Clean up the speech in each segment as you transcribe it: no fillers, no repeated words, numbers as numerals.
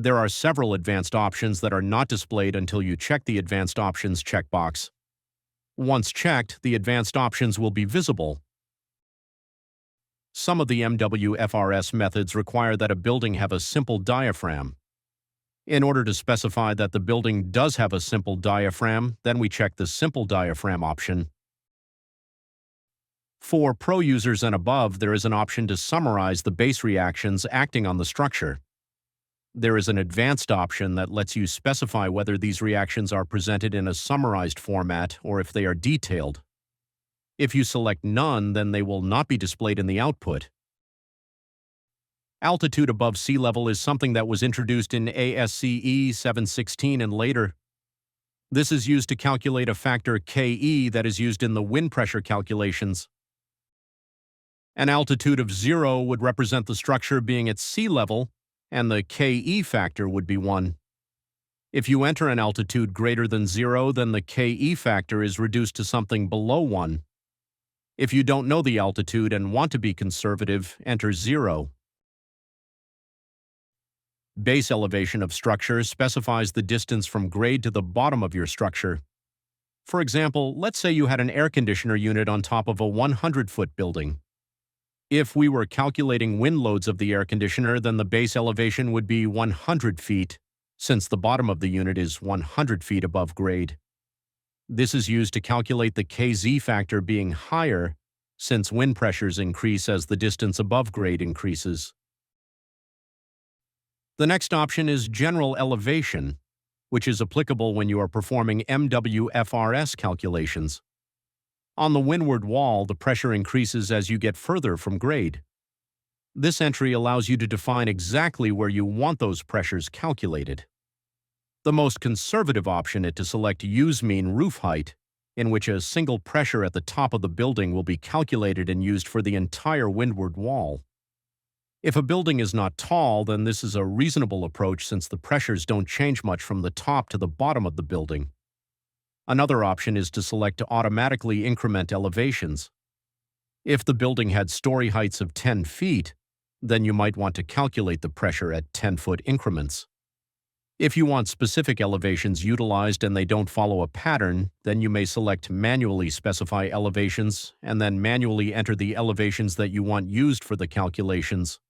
There are several advanced options that are not displayed until you check the Advanced Options checkbox. Once checked, the advanced options will be visible. Some of the MWFRS methods require that a building have a simple diaphragm. In order to specify that the building does have a simple diaphragm, then we check the Simple Diaphragm option. For pro users and above, there is an option to summarize the base reactions acting on the structure. There is an advanced option that lets you specify whether these reactions are presented in a summarized format or if they are detailed. If you select none, then they will not be displayed in the output. Altitude above sea level is something that was introduced in ASCE 716 and later. This is used to calculate a factor KE that is used in the wind pressure calculations. An altitude of 0 would represent the structure being at sea level, and the KE factor would be 1. If you enter an altitude greater than 0, then the KE factor is reduced to something below 1. If you don't know the altitude and want to be conservative, enter 0. Base elevation of structure specifies the distance from grade to the bottom of your structure. For example, let's say you had an air conditioner unit on top of a 100-foot building. If we were calculating wind loads of the air conditioner, then the base elevation would be 100 feet, since the bottom of the unit is 100 feet above grade. This is used to calculate the KZ factor being higher, since wind pressures increase as the distance above grade increases. The next option is general elevation, which is applicable when you are performing MWFRS calculations. On the windward wall, the pressure increases as you get further from grade. This entry allows you to define exactly where you want those pressures calculated. The most conservative option is to select Use Mean Roof Height, in which a single pressure at the top of the building will be calculated and used for the entire windward wall. If a building is not tall, then this is a reasonable approach since the pressures don't change much from the top to the bottom of the building. Another option is to select to automatically increment elevations. If the building had story heights of 10 feet, then you might want to calculate the pressure at 10-foot increments. If you want specific elevations utilized and they don't follow a pattern, then you may select Manually Specify Elevations and then manually enter the elevations that you want used for the calculations.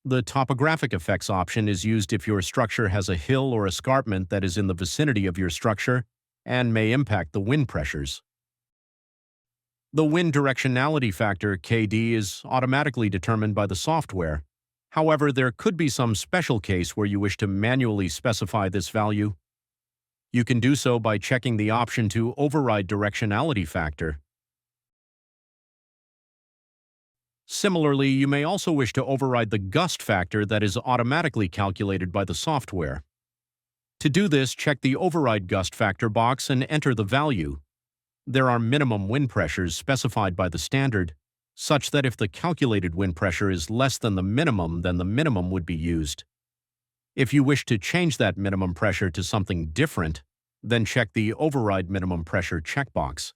The Topographic Effects option is used if your structure has a hill or escarpment that is in the vicinity of your structure and may impact the wind pressures. The wind directionality factor, KD, is automatically determined by the software. However, there could be some special case where you wish to manually specify this value. You can do so by checking the option to override directionality factor. Similarly, you may also wish to override the gust factor that is automatically calculated by the software. To do this, check the Override Gust Factor box and enter the value. There are minimum wind pressures specified by the standard, such that if the calculated wind pressure is less than the minimum, then the minimum would be used. If you wish to change that minimum pressure to something different, then check the Override Minimum Pressure checkbox.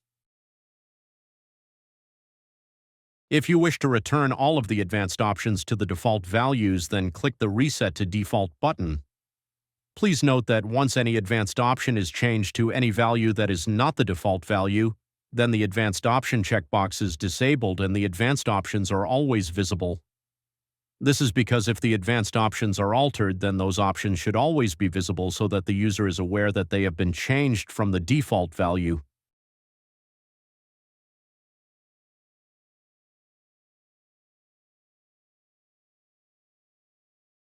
If you wish to return all of the advanced options to the default values, then click the Reset to Default button. Please note that once any advanced option is changed to any value that is not the default value, then the Advanced Option checkbox is disabled and the advanced options are always visible. This is because if the advanced options are altered, then those options should always be visible so that the user is aware that they have been changed from the default value.